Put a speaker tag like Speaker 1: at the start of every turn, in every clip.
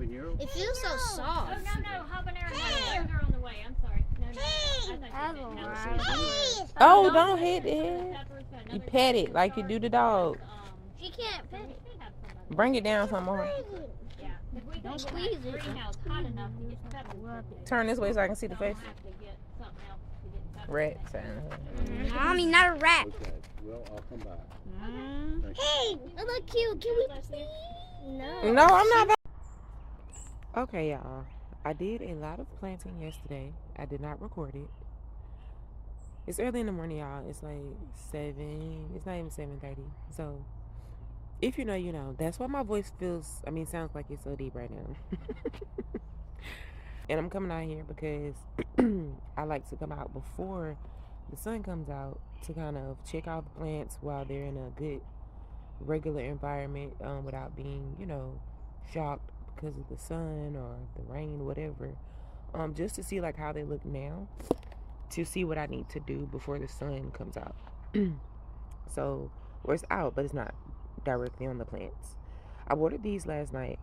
Speaker 1: here.
Speaker 2: It feels so soft.
Speaker 3: Oh, no, habanero. No, those are on the way. I'm sorry. No.
Speaker 4: Oh, don't hit it. You pet it like you do the dog.
Speaker 2: She can't pet it.
Speaker 4: Bring it down some more.
Speaker 3: Yeah.
Speaker 2: Don't squeeze it.
Speaker 3: Hot enough to get peppers.
Speaker 4: Turn this way so I can see the face.
Speaker 3: Have to get something else to get peppers.
Speaker 4: Rat.
Speaker 2: Mommy, not a rat.
Speaker 1: Okay, well, I'll come back.
Speaker 2: Hey, it look cute. Can we please? No.
Speaker 4: No, I'm not. Okay, y'all. I did a lot of planting yesterday. I did not record it. It's early in the morning, y'all. It's like 7. It's not even 7:30. So, if you know, you know. That's why my voice sounds like it's so deep right now. And I'm coming out here because I like to come out before the sun comes out to kind of check out the plants while they're in a good, regular environment without being, shocked because of the sun or the rain, whatever. Just to see like how they look now, to see what I need to do before the sun comes out. So, or it's out, but it's not directly on the plants. I watered these last night,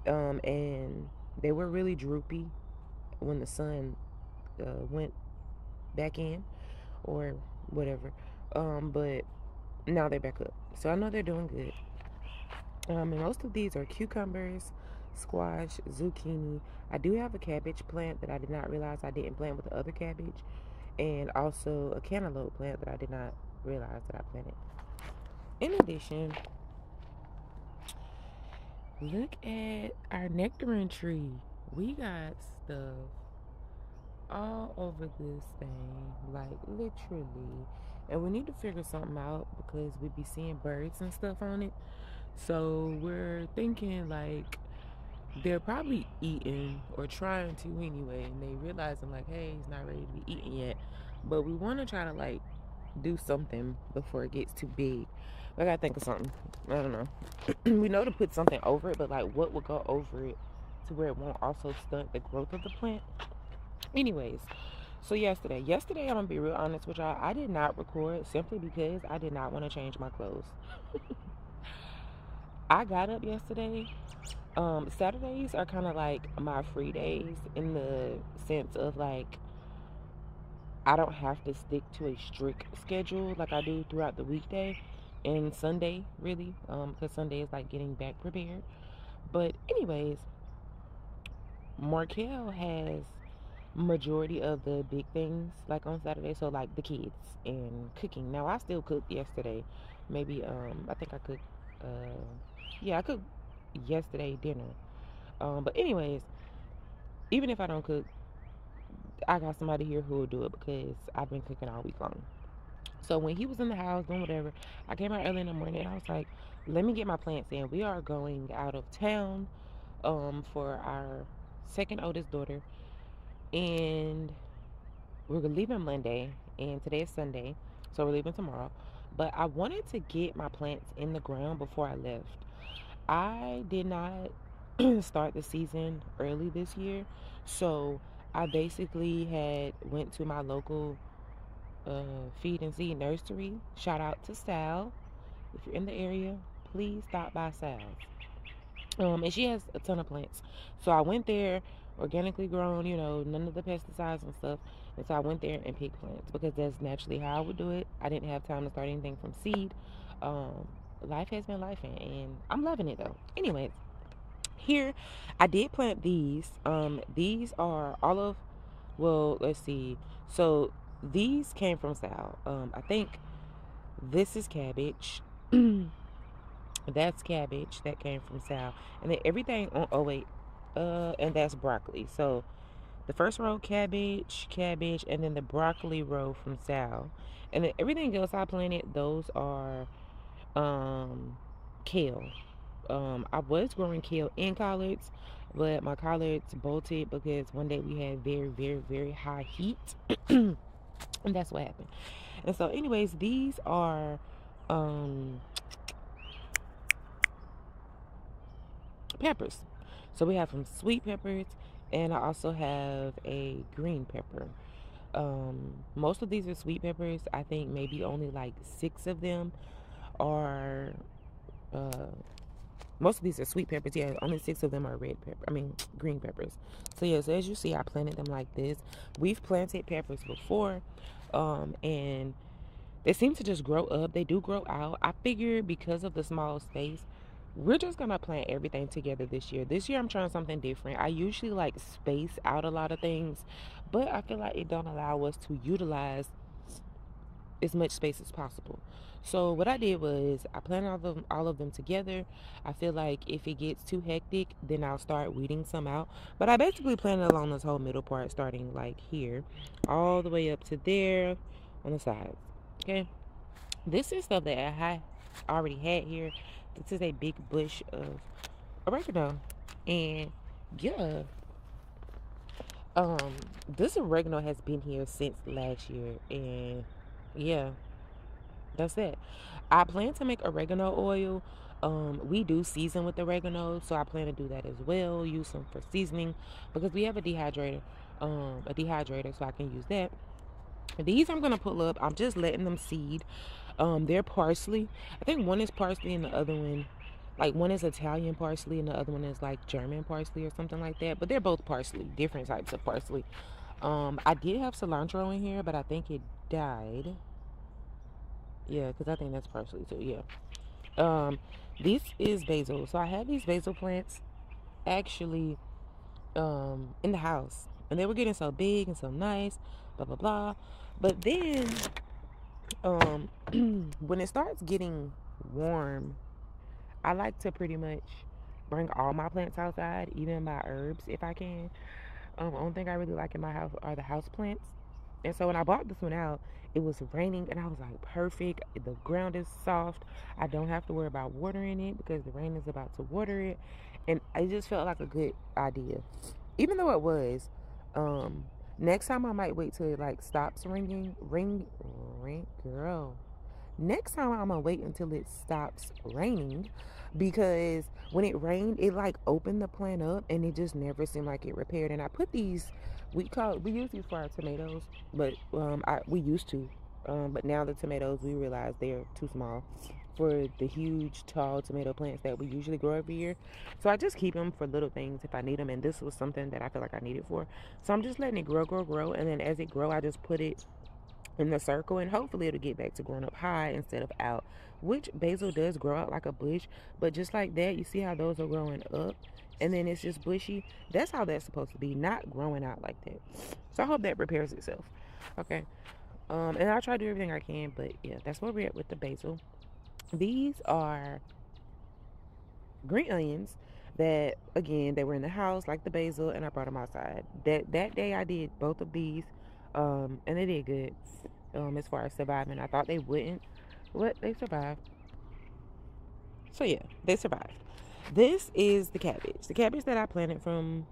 Speaker 4: and they were really droopy when the sun went back in or whatever. But now they're back up, so I know they're doing good. And most of these are cucumbers, squash, zucchini. I do have a cabbage plant that I did not realize I didn't plant with the other cabbage, and also a cantaloupe plant that I did not realize that I planted. In addition, look at our nectarine tree. We got stuff all over this thing, like literally. And we need to figure something out because we be seeing birds and stuff on it. So we're thinking like they're probably eating or trying to anyway, and they realizing like, hey, he's not ready to be eaten yet. But we want to try to like do something before it gets too big. I gotta think of something. I don't know. We know to put something over it, but like what would go over it to where it won't also stunt the growth of the plant? Anyways, so yesterday I'm gonna be real honest with y'all. I did not record simply because I did not want to change my clothes. I got up yesterday. Saturdays are kind of like my free days in the sense of like I don't have to stick to a strict schedule like I do throughout the weekday and Sunday, really, because Sunday is like getting back prepared. But anyways, Markel has majority of the big things like on Saturday, so like the kids and cooking. Now I still cooked yesterday. Maybe I think I cooked I cooked yesterday dinner. But anyways, even if I don't cook, I got somebody here who will do it because I've been cooking all week long. So when he was in the house doing whatever, I came out early in the morning and I was like, let me get my plants in. We are going out of town for our second oldest daughter, and we're leaving Monday, and today is Sunday, so we're leaving tomorrow. But I wanted to get my plants in the ground before I left. I did not start the season early this year, so I basically went to my local feed and seed nursery. Shout out to Sal. If you're in the area, please stop by Sal's. And she has a ton of plants. So I went there, organically grown, none of the pesticides and stuff. And so I went there and picked plants because that's naturally how I would do it. I didn't have time to start anything from seed. Life has been lifing, and I'm loving it though. Anyways, here I did plant these. These are let's see. So these came from Sal. I think this is cabbage. That's cabbage that came from Sal. And then everything and that's broccoli. So the first row cabbage, and then the broccoli row from Sal. And then everything else I planted, those are kale. I was growing kale in collards, but my collards bolted because one day we had very, very, very high heat. And that's what happened. And so anyways, these are peppers. So we have some sweet peppers, and I also have a green pepper. Most of these are sweet peppers. I think maybe only like 6 of them are Most of these are sweet peppers. Yeah, only 6 of them are green peppers. So yeah, so as you see, I planted them like this. We've planted peppers before, and they seem to just grow up. They do grow out. I figure because of the small space, we're just gonna plant everything together this year. This year I'm trying something different. I usually like space out a lot of things, but I feel like it don't allow us to utilize as much space as possible. So what I did was I planted all of them together. I feel like if it gets too hectic, then I'll start weeding some out. But I basically planted along this whole middle part, starting like here, all the way up to there on the sides. Okay. This is stuff that I already had here. This is a big bush of oregano. And yeah, this oregano has been here since last year. And yeah, that's it. I plan to make oregano oil. We do season with oregano, so I plan to do that as well. Use some for seasoning because we have a dehydrator, so I can use that. These I'm gonna pull up. I'm just letting them seed. They're parsley. I think one is parsley and the other one, like one is Italian parsley and the other one is like German parsley or something like that. But they're both parsley, different types of parsley. I did have cilantro in here, but I think it died. Yeah, because I think that's parsley too. Yeah. This is basil. So I had these basil plants actually in the house, and they were getting so big and so nice, blah blah blah. But then when it starts getting warm, I like to pretty much bring all my plants outside, even my herbs if I can. Only thing I really like in my house are the house plants. And so when I bought this one out, it was raining and I was like, perfect. The ground is soft. I don't have to worry about watering it because the rain is about to water it. And it just felt like a good idea. Even though it was, next time I might wait till it like stops raining. Girl. Next time I'm gonna wait until it stops raining because when it rained, it like opened the plant up and it just never seemed like it repaired. And I put these, we use these for our tomatoes, but we used to, but now the tomatoes we realize they're too small for the huge tall tomato plants that we usually grow every year. So I just keep them for little things if I need them, and this was something that I feel like I needed for. So I'm just letting it grow, and then as it grow, I just put it in the circle and hopefully it'll get back to growing up high instead of out, which basil does grow out like a bush, but just like that, you see how those are growing up and then it's just bushy. That's how that's supposed to be, not growing out like that. So I hope that prepares itself. Okay. And I'll try to do everything I can, but yeah, that's where we're at with the basil. These are green onions that, again, they were in the house like the basil, and I brought them outside. That day I did both of these, and they did good. As far as surviving, I thought they wouldn't, but they survived. So yeah, they survived. This is the cabbage that I planted from.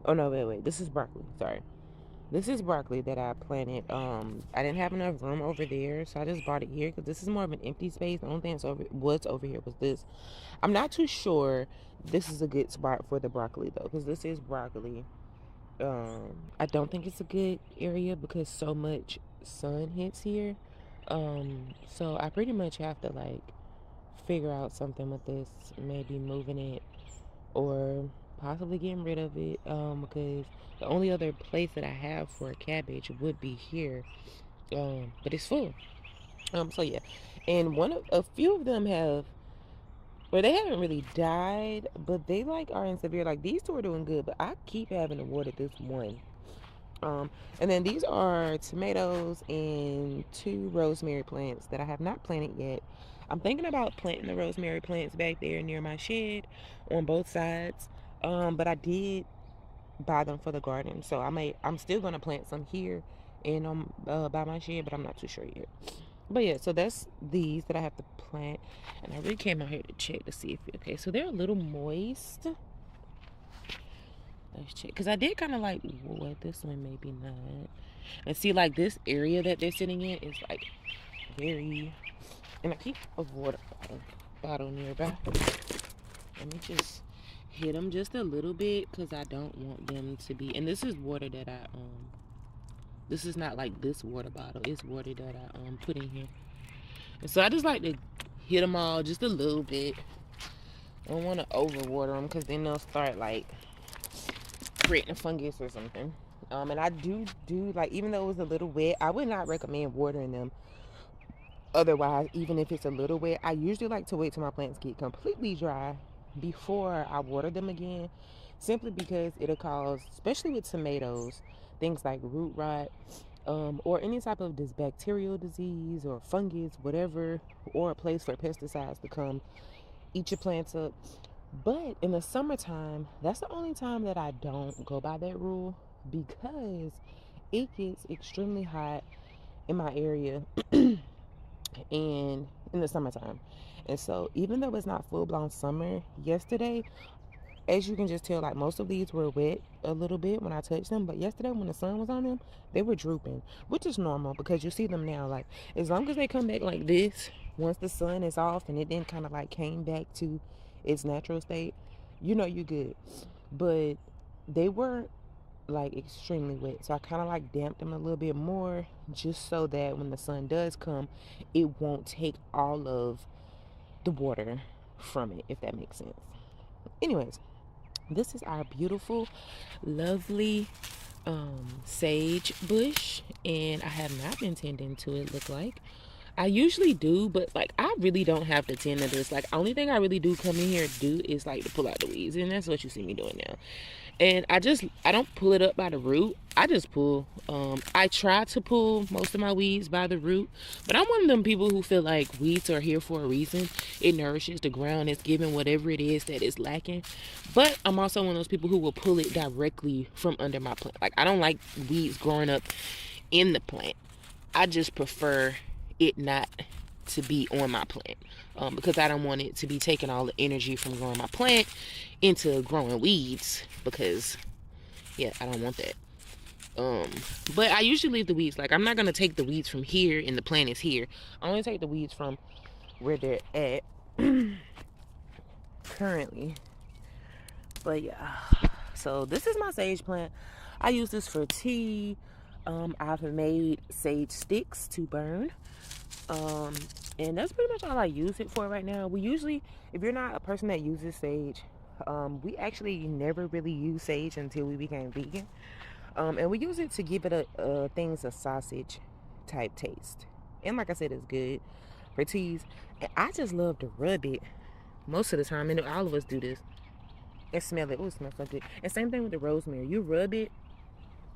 Speaker 4: Oh no, wait, this is broccoli. Sorry, this is broccoli that I planted. I didn't have enough room over there, so I just bought it here because this is more of an empty space. The only thing what's over here was this. I'm not too sure this is a good spot for the broccoli though, because this is broccoli. I don't think it's a good area because so much sun hits here. So I pretty much have to like figure out something with this, maybe moving it or possibly getting rid of it. Because the only other place that I have for a cabbage would be here. But it's full. So yeah, and a few of them have, well, they haven't really died, but they like are in severe. Like these two are doing good, but I keep having to water this one. And then these are tomatoes and 2 rosemary plants that I have not planted yet. I'm thinking about planting the rosemary plants back there near my shed on both sides. But I did buy them for the garden, so I'm still gonna plant some here and by my shed, but I'm not too sure yet. But yeah, so that's these that I have to plant, and I really came out here to check to see if okay. So they're a little moist. Let's check, because I did kind of like, well, this one maybe not. And see, like this area that they're sitting in is like very, and I keep a water bottle nearby. Let me just hit them just a little bit because I don't want them to be, and this is water that I this is not like this water bottle, it's water that I put in here. And so I just like to hit them all just a little bit I don't want to overwater them because then they'll start like creating fungus or something. And I do like, even though it was a little wet, I would not recommend watering them otherwise. Even if it's a little wet, I usually like to wait till my plants get completely dry before I water them again, simply because it'll cause, especially with tomatoes, things like root rot, or any type of this bacterial disease or fungus, whatever, or a place for pesticides to come eat your plants up. But in the summertime, that's the only time that I don't go by that rule, because it gets extremely hot in my area and in the summertime. And so even though it's not full-blown summer, yesterday, as you can just tell, like, most of these were wet a little bit when I touched them, but yesterday when the sun was on them, they were drooping, which is normal because you see them now. Like, as long as they come back like this, once the sun is off and it then kind of like came back to its natural state, you know you're good. But they weren't like extremely wet, so I kind of like damped them a little bit more, just so that when the sun does come, it won't take all of the water from it, if that makes sense. Anyways, this is our beautiful, lovely sage bush, and I have not been tending to it, look like. I usually do, but like, I really don't have to tend to this. Like, only thing I really do come in here to do is like to pull out the weeds, and that's what you see me doing now. And I don't pull it up by the root. I just pull. I try to pull most of my weeds by the root, but I'm one of them people who feel like weeds are here for a reason. It nourishes the ground. It's giving whatever it is that is lacking. But I'm also one of those people who will pull it directly from under my plant. Like, I don't like weeds growing up in the plant. I just prefer it not to be on my plant, because I don't want it to be taking all the energy from growing my plant into growing weeds, because yeah, I don't want that. But I usually leave the weeds, like, I'm not gonna take the weeds from here and the plant is here. I only take the weeds from where they're at currently. But yeah, so this is my sage plant. I use this for tea. I've made sage sticks to burn. And that's pretty much all I use it for right now. We usually, if you're not a person that uses sage, we actually never really used sage until we became vegan. And we use it to give it a sausage type taste. And like I said, it's good for teas. And I just love to rub it most of the time. And all of us do this. And smell it. Oh, it smells so good. And same thing with the rosemary. You rub it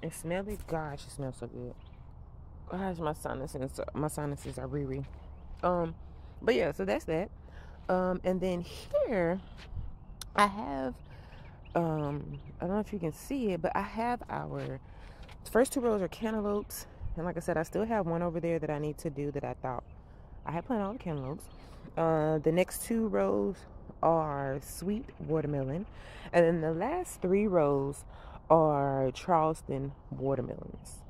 Speaker 4: and smell it. Gosh, it smells so good. Gosh, my sinuses are reary. But yeah, so that's that. And then here I have, I don't know if you can see it, but I have our first two rows are cantaloupes. And like I said, I still have one over there that I need to do that I thought I had planted all the cantaloupes. The next two rows are sweet watermelon. And then the last three rows are Charleston watermelons.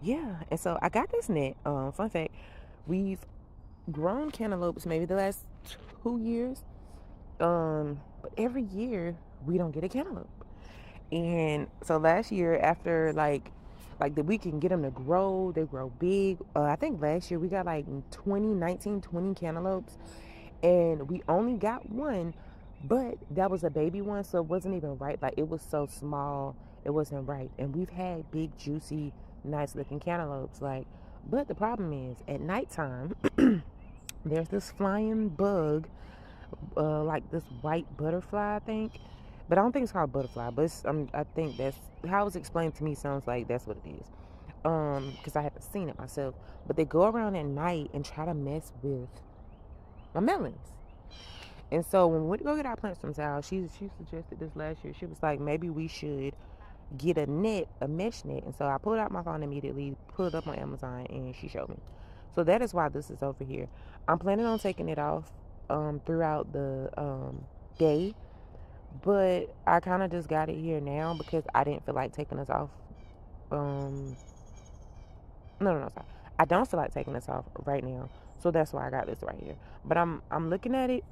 Speaker 4: Yeah, and so I got this net. Fun fact, we've grown cantaloupes maybe the last 2 years. But every year we don't get a cantaloupe. And so last year, after like that we can get them to grow, they grow big. I think last year we got like 20 cantaloupes, and we only got one, but that was a baby one, so it wasn't even right. Like, it was so small, it wasn't right. And we've had big, juicy, nice looking cantaloupes, like, but the problem is at nighttime there's this flying bug, like this white butterfly, I think, but I don't think it's called butterfly, but it's, I think that's how it was explained to me. Sounds like that's what it is, because I haven't seen it myself. But they go around at night and try to mess with my melons. And so when we went to go get our plants from Sal, she suggested this last year. She was like, maybe we should get a mesh net. And so I pulled out my phone immediately, pulled it up on Amazon, and she showed me. So that is why this is over here. I'm planning on taking it off throughout the day, but I kind of just got it here now because I didn't feel like taking this off. No, sorry. I don't feel like taking this off right now, so that's why I got this right here. But I'm looking at it.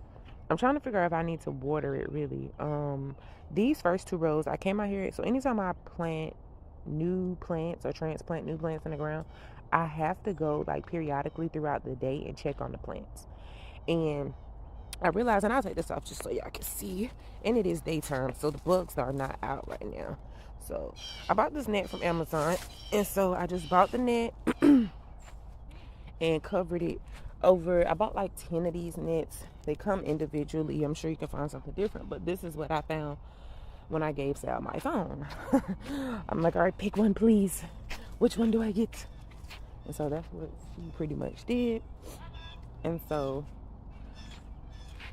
Speaker 4: I'm trying to figure out if I need to water it really. These first two rows, I came out here. So anytime I plant new plants or transplant new plants in the ground, I have to go like periodically throughout the day and check on the plants. And I realized, and I'll take this off just so y'all can see, and it is daytime, so the bugs are not out right now. So I bought this net from Amazon, and so I just bought the net and covered it over. I bought like 10 of these nets. They come individually. I'm sure you can find something different, but this is what I found when I gave Sal my phone. I'm like, all right, pick one, please. Which one do I get? And so that's what she pretty much did. And so,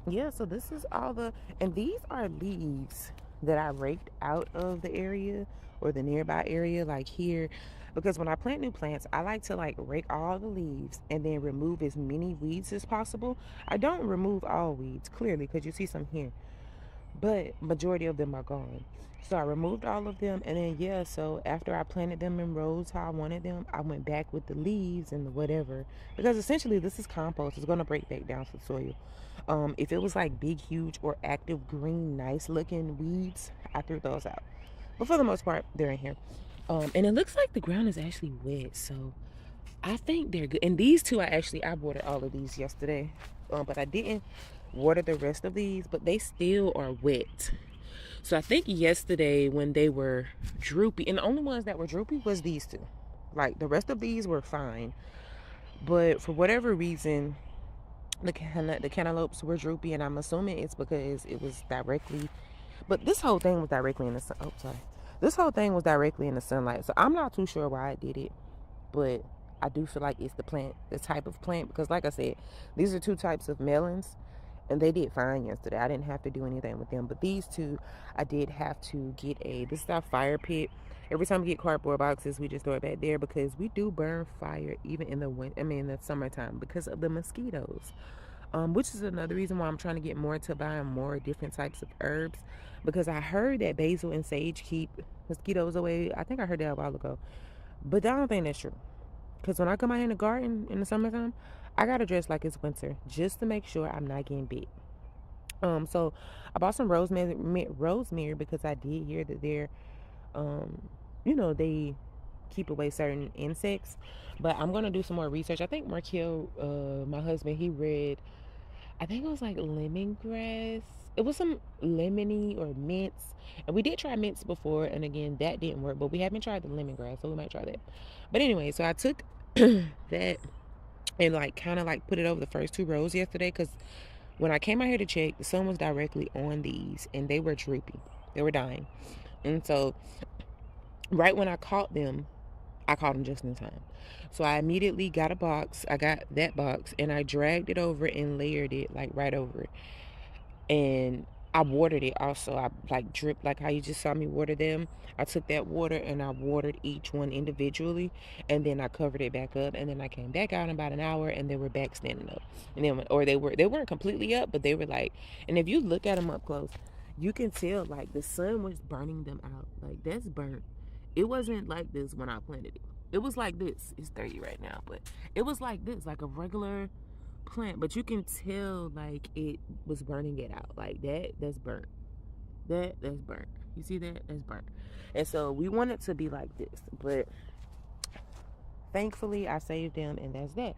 Speaker 4: yeah, so this is all and these are leaves that I raked out of the area or the nearby area, like here. Because when I plant new plants, I like to like rake all the leaves and then remove as many weeds as possible. I don't remove all weeds, clearly, because you see some here. But majority of them are gone. So I removed all of them, and then yeah, so after I planted them in rows how I wanted them, I went back with the leaves and the whatever, because essentially this is compost. It's going to break back down to the soil. If it was like big, huge, or active green, nice looking weeds, I threw those out. But for the most part, they're in here. And it looks like the ground is actually wet, so I think they're good. And these two, I watered all of these yesterday, but I didn't water the rest of these, but they still are wet. So I think yesterday when they were droopy, and the only ones that were droopy was these two. Like the rest of these were fine, but for whatever reason, the cantaloupes were droopy, and I'm assuming it's because it was directly. But this whole thing was directly in the sun. Oh, sorry. This whole thing was directly in the sunlight, so I'm not too sure why I did it, but I do feel like it's the type of plant, because like I said, these are two types of melons, and they did fine yesterday. I didn't have to do anything with them, but these two, I did have to get this is our fire pit. Every time we get cardboard boxes, we just throw it back there, because we do burn fire even in the in the summertime, because of the mosquitoes. Which is another reason why I'm trying to get more into buying more different types of herbs, because I heard that basil and sage keep mosquitoes away. I think I heard that a while ago, but I don't think that's true. Because when I come out in the garden in the summertime, I gotta dress like it's winter just to make sure I'm not getting bit. So I bought some rosemary because I did hear that they're, they keep away certain insects. But I'm gonna do some more research. I think Markel, my husband, he read, I think it was like lemongrass. It was some lemony or mints. And we did try mints before, and again, that didn't work. But we haven't tried the lemongrass, so we might try that. But anyway, so I took that and like kind of like put it over the first two rows yesterday, because when I came out here to check, the sun was directly on these, and they were droopy. They were dying. And so right when I caught them just in time. So I immediately got a box. I got that box, and I dragged it over and layered it like right over it. And I watered it also. I like dripped, like how you just saw me water them. I took that water and I watered each one individually, and then I covered it back up, and then I came back out in about an hour, and they were back standing up. And then, or they weren't completely up, but they were like, and if you look at them up close, you can tell like the sun was burning them out. Like that's burnt. It wasn't like this when I planted it. It was like this. It's 30 right now, but it was like this, like a regular plant, but you can tell like it was burning it out. Like that's burnt. That's burnt. You see that? That's burnt. And so we want it to be like this, but thankfully I saved them, and that's that.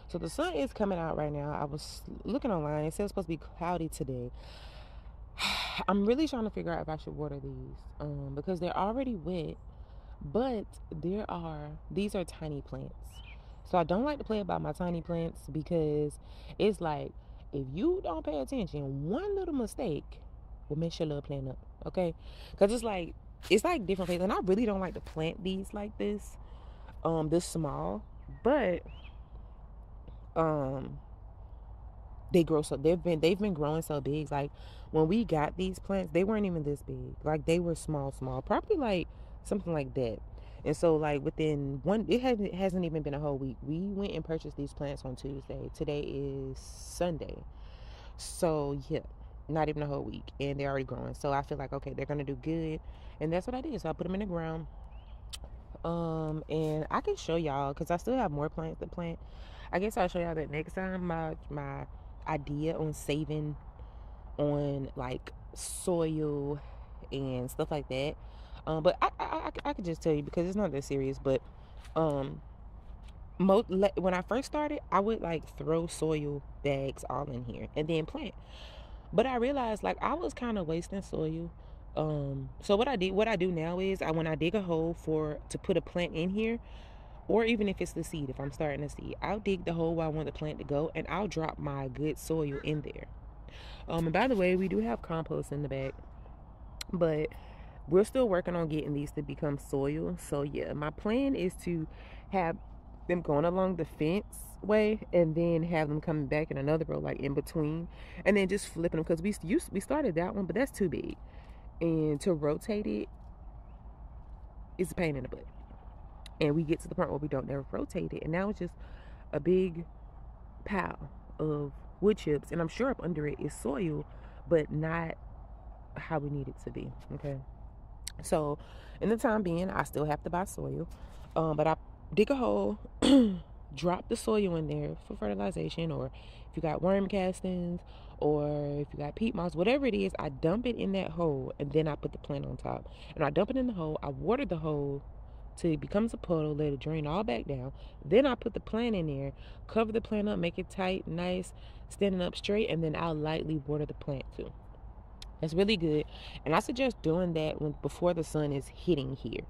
Speaker 4: So the sun is coming out right now. I was looking online. It said it's supposed to be cloudy today. I'm really trying to figure out if I should water these, because they're already wet, but these are tiny plants. So I don't like to play about my tiny plants, because it's like, if you don't pay attention, one little mistake will mess your little plant up, okay? Because it's like different plants, and I really don't like to plant these like this, this small, but they grow so they've been growing so big. Like when we got these plants, they weren't even this big. Like they were small, probably like something like that. And so like within it hasn't even been a whole week. We went and purchased these plants on Tuesday. Today is Sunday. So yeah, not even a whole week, and they're already growing. So I feel like, okay, they're gonna do good, and that's what I did. So I put them in the ground. And I can show y'all, because I still have more plants to plant. I guess I'll show y'all that next time. My idea on saving on like soil and stuff like that. But I could just tell you, because it's not that serious, but when I first started, I would like throw soil bags all in here and then plant. But I realized like I was kind of wasting soil. So what I do now is when I dig a hole to put a plant in here, or even if it's the seed, if I'm starting a seed, I'll dig the hole where I want the plant to go, and I'll drop my good soil in there. And by the way, we do have compost in the bag, but we're still working on getting these to become soil. So yeah, my plan is to have them going along the fence way and then have them coming back in another row like in between, and then just flipping them, because we started that one, but that's too big, and to rotate it is a pain in the butt, and we get to the point where we don't ever rotate it, and now it's just a big pile of wood chips, and I'm sure up under it is soil, but not how we need it to be. Okay, so in the time being, I still have to buy soil, but I dig a hole, drop the soil in there for fertilization, or if you got worm castings, or if you got peat moss, whatever it is, I dump it in that hole, and then I put the plant on top. And I dump it in the hole, I water the hole till it becomes a puddle, let it drain all back down. Then I put the plant in there, cover the plant up, make it tight, nice, standing up straight, and then I'll lightly water the plant too. That's really good, and I suggest doing that before the sun is hitting here.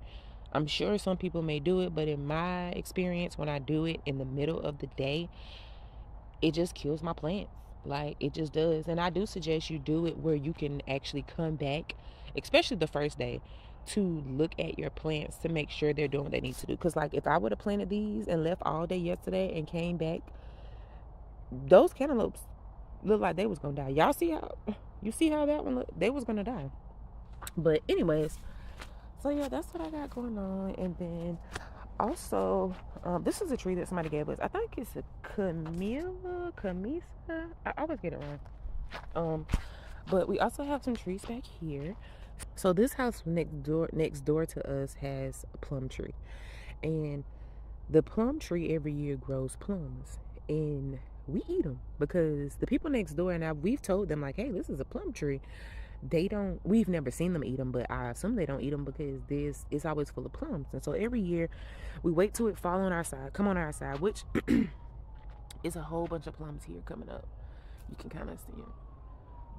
Speaker 4: I'm sure some people may do it, but in my experience, when I do it in the middle of the day, it just kills my plants. Like, it just does. And I do suggest you do it where you can actually come back, especially the first day, to look at your plants to make sure they're doing what they need to do. Because, like, if I would have planted these and left all day yesterday and came back, those cantaloupes look like they was going to die. Y'all see how that one looked? They was going to die. But anyways, so yeah, that's what I got going on. And then also, this is a tree that somebody gave us. I think it's a Camisa. I always get it wrong. But we also have some trees back here. So this house next door to us has a plum tree, and the plum tree every year grows plums, and we eat them because the people next door, and we've told them like, hey, this is a plum tree. We've never seen them eat them, but I assume they don't eat them because this is always full of plums. And so every year we wait till it come on our side, which is a whole bunch of plums here coming up. You can kind of see them.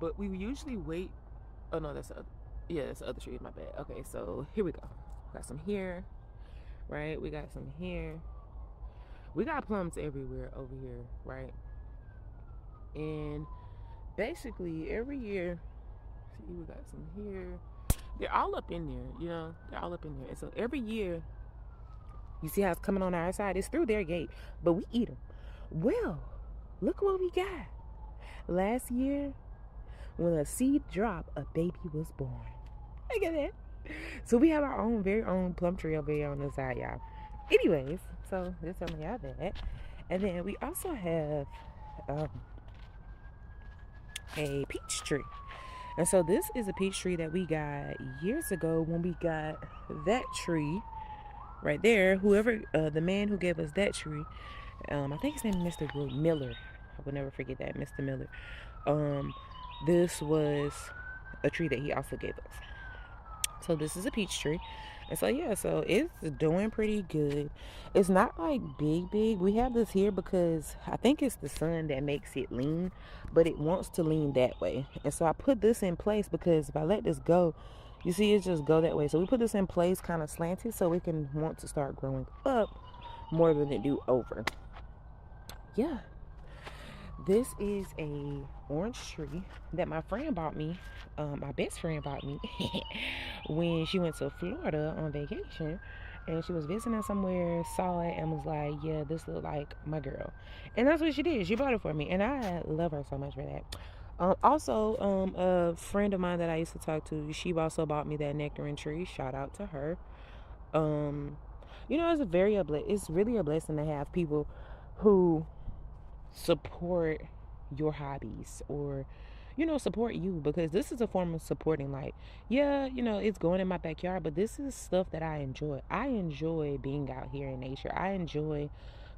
Speaker 4: But we usually wait. Oh no, that's the other tree, my bad. Okay, so here we go. Got some here, right? We got some here. We got plums everywhere over here, right? And basically every year, see, we got some here. They're all up in there, they're all up in there. And so every year, you see how it's coming on our side? It's through their gate, but we eat them. Well, look what we got. Last year, when a seed dropped, a baby was born. Look at that. So we have our very own plum tree over here on the side, y'all. Anyways, so just telling y'all that. And then we also have a peach tree. And so this is a peach tree that we got years ago when we got that tree right there. The man who gave us that tree, I think his name is Mr. Miller. I will never forget that, Mr. Miller. This was a tree that he also gave us. So this is a peach tree. And so yeah, so it's doing pretty good. It's not like big. We have this here because I think it's the sun that makes it lean, but it wants to lean that way. And so I put this in place because if I let this go, you see it just go that way. So we put this in place kind of slanted so it can want to start growing up more than it do over. Yeah. This is a orange tree that my friend bought me, my best friend bought me when she went to Florida on vacation, and she was visiting somewhere, saw it, and was like, yeah, this look like my girl. And that's what she did. She bought it for me, and I love her so much for that. Also, a friend of mine that I used to talk to, she also bought me that nectarine tree. Shout out to her. It's really a blessing to have people who support your hobbies or support you, because this is a form of supporting. Like, yeah, it's going in my backyard, but this is stuff that I enjoy being out here in nature. I enjoy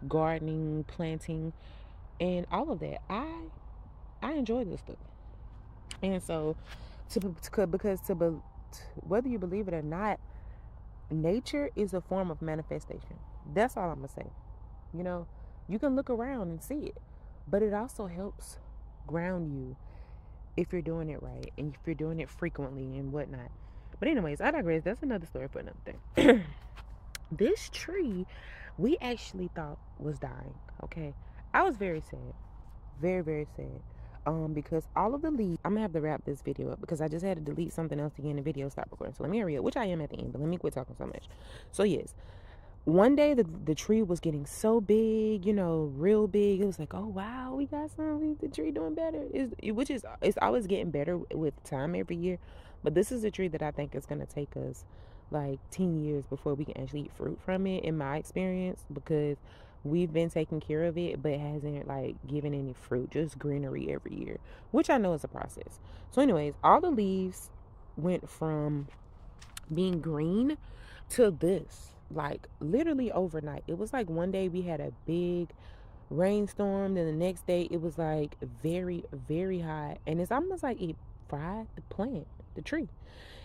Speaker 4: gardening, planting, and all of that. I enjoy this stuff. And so whether you believe it or not, nature is a form of manifestation. That's all I'm gonna say. You know, you can look around and see it, but it also helps ground you if you're doing it right and if you're doing it frequently and whatnot. But anyways, I digress. That's another story for another thing. This tree we actually thought was dying. Okay, I was very sad, very very sad. Because all of the leaves, I'm gonna have to wrap this video up because I just had to delete something else again. The video stopped recording, so let me hurry up, which I am at the end, but let me quit talking so much. So yes, one day the tree was getting so big, real big. It was like, oh wow, we got some. The tree doing better. It's always getting better with time every year. But this is a tree that I think is gonna take us like 10 years before we can actually eat fruit from it, in my experience, because we've been taking care of it, but it hasn't like given any fruit, just greenery every year, which I know is a process. So, anyways, all the leaves went from being green to this, like literally overnight. It was like one day we had a big rainstorm, then the next day it was like very very hot, and it's almost like it fried the plant, the tree.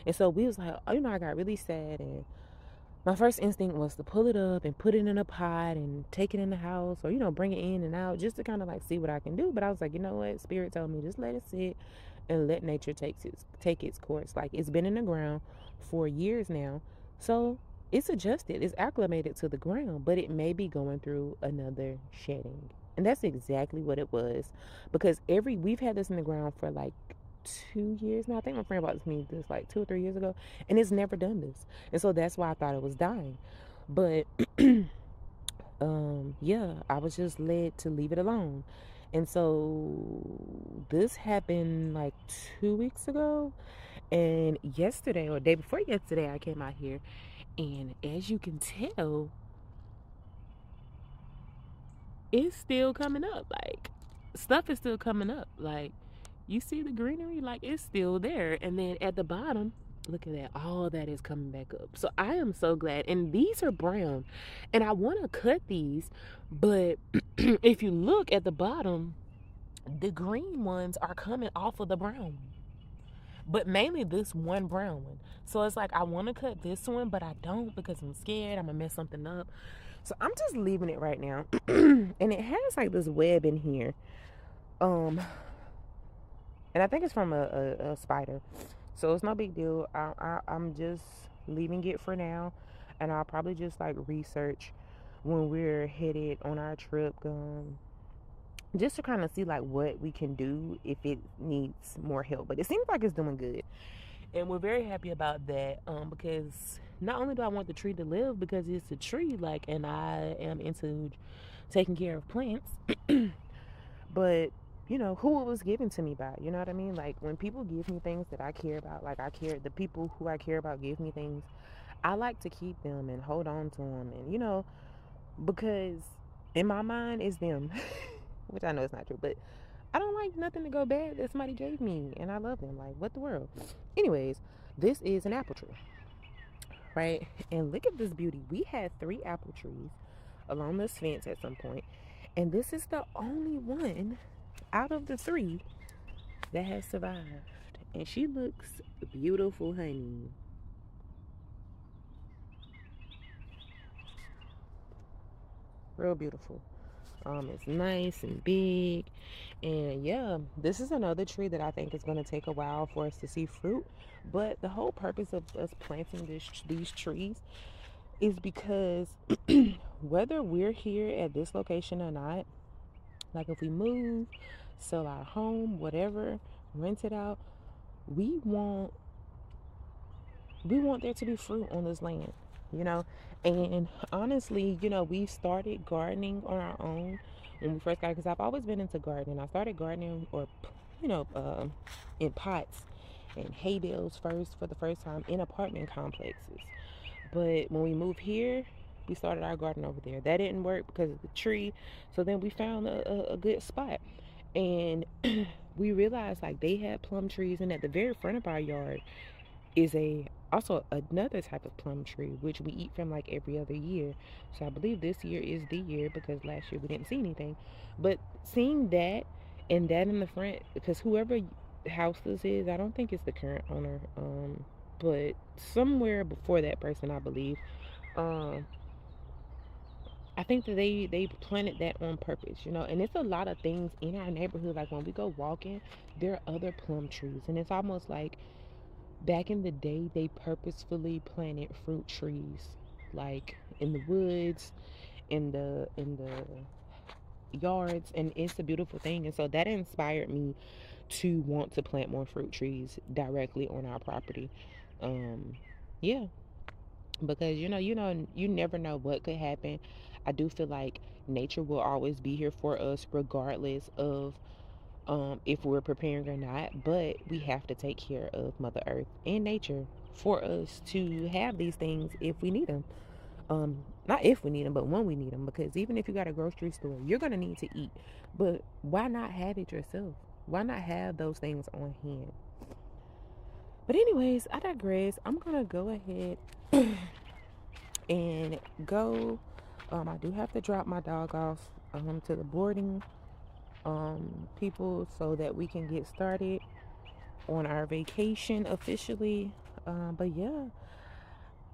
Speaker 4: And so we was like, I got really sad, and my first instinct was to pull it up and put it in a pot and take it in the house, or bring it in and out, just to kind of like see what I can do. But I was like, you know what, Spirit told me just let it sit and let nature take its course. Like, it's been in the ground for years now, so it's adjusted, it's acclimated to the ground, but it may be going through another shedding. And that's exactly what it was, because we've had this in the ground for like 2 years now. I think my friend bought this like 2 or 3 years ago, and it's never done this. And so that's why I thought it was dying. But yeah, I was just led to leave it alone. And so this happened like 2 weeks ago, and yesterday or day before yesterday I came out here, and as you can tell, it's still coming up. Like, stuff is still coming up. Like, you see the greenery, like it's still there. And then at the bottom, look at that, all that is coming back up. So I am so glad. And these are brown, and I want to cut these, but if you look at the bottom, the green ones are coming off of the brown, but mainly this one brown one. So it's like I want to cut this one, but I don't, because I'm scared I'm gonna mess something up. So I'm just leaving it right now. And it has like this web in here, and I think it's from a spider, so it's no big deal. I'm just leaving it for now, and I'll probably just like research when we're headed on our trip, just to kind of see like what we can do if it needs more help. But it seems like it's doing good, and we're very happy about that, because not only do I want the tree to live because it's a tree, like, and I am into taking care of plants, but who it was given to me by, you know what I mean? Like, when people give me things that I care about, like the people who I care about give me things, I like to keep them and hold on to them, and because in my mind it's them, which I know it's not true, but I don't like nothing to go bad that somebody gave me, and I love them. Like, what the world? Anyways, this is an apple tree, right? And look at this beauty. We had 3 apple trees along this fence at some point, and this is the only one out of the 3 that has survived. And she looks beautiful, honey. Real beautiful. It's nice and big, and yeah, this is another tree that I think is going to take a while for us to see fruit. But the whole purpose of us planting these trees is because whether we're here at this location or not, like if we move, sell our home, whatever, rent it out, we want there to be fruit on this land, and honestly, we started gardening on our own when we first got, because I've always been into gardening. I started gardening, or in pots and hay bales for the first time in apartment complexes. But when we moved here, we started our garden over there. That didn't work because of the tree. So then we found a good spot, and we realized like they had plum trees, and at the very front of our yard is also another type of plum tree, which we eat from like every other year. So I believe this year is the year, because last year we didn't see anything. But seeing that, and that in the front, because whoever house this is, I don't think it's the current owner, but somewhere before that person, I believe, I think that they planted that on purpose, you know. And it's a lot of things in our neighborhood. Like when we go walking, there are other plum trees, and it's almost like back in the day they purposefully planted fruit trees, like in the woods, in the yards, and it's a beautiful thing. And so that inspired me to want to plant more fruit trees directly on our property. Um, yeah, because you never know what could happen. I do feel like nature will always be here for us regardless of if we're preparing or not, but we have to take care of Mother Earth and nature for us to have these things if we need them. Not if we need them, but when we need them, because even if you got a grocery store, you're going to need to eat, but why not have it yourself? Why not have those things on hand? But anyways, I digress. I'm gonna go ahead and go. I do have to drop my dog off to the boarding people so that we can get started on our vacation officially. But yeah,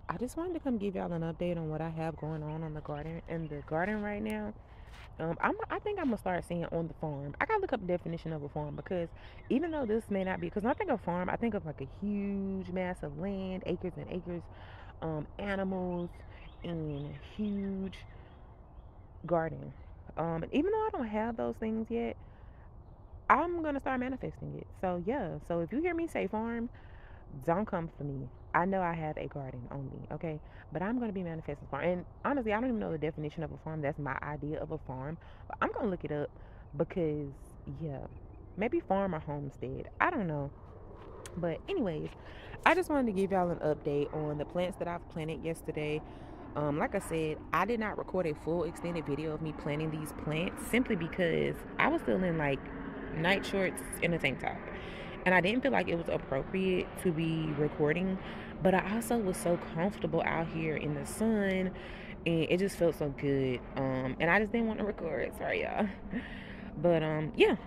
Speaker 4: I just wanted to come give y'all an update on what I have going on the garden right now. I think I'm gonna start saying on the farm. I gotta look up the definition of a farm, because even though this may not be, because when I think of farm, I think of like a huge mass of land, acres and acres, animals, and huge garden. And even though I don't have those things yet, I'm gonna start manifesting it. So yeah. So if you hear me say farm, don't come for me. I know I have a garden on me, okay? But I'm gonna be manifesting farm. And honestly, I don't even know the definition of a farm. That's my idea of a farm. But I'm gonna look it up because yeah, maybe farm or homestead. I don't know. But anyways, I just wanted to give y'all an update on the plants that I've planted yesterday. Like I said, I did not record a full extended video of me planting these plants simply because I was still in like night shorts and a tank top. And I didn't feel like it was appropriate to be recording, but I also was so comfortable out here in the sun, and it just felt so good. And I just didn't want to record. Sorry, y'all. But yeah.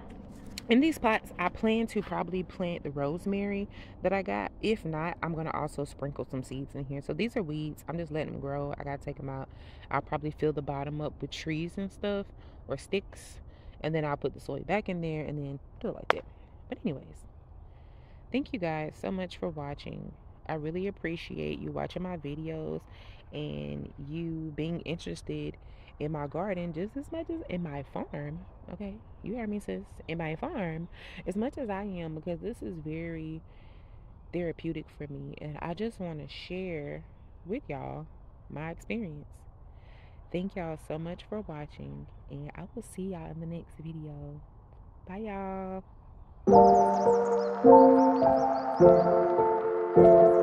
Speaker 4: In these pots, I plan to probably plant the rosemary that I got. If not, I'm going to also sprinkle some seeds in here. So these are weeds. I'm just letting them grow. I got to take them out. I'll probably fill the bottom up with trees and stuff, or sticks. And then I'll put the soil back in there and then do it like that. But anyways, thank you guys so much for watching. I really appreciate you watching my videos and you being interested in my garden just as much as in my farm. Okay, you heard me, sis. In my farm as much as I am, because this is very therapeutic for me, and I just want to share with y'all my experience. Thank y'all so much for watching, and I will see y'all in the next video. Bye, y'all.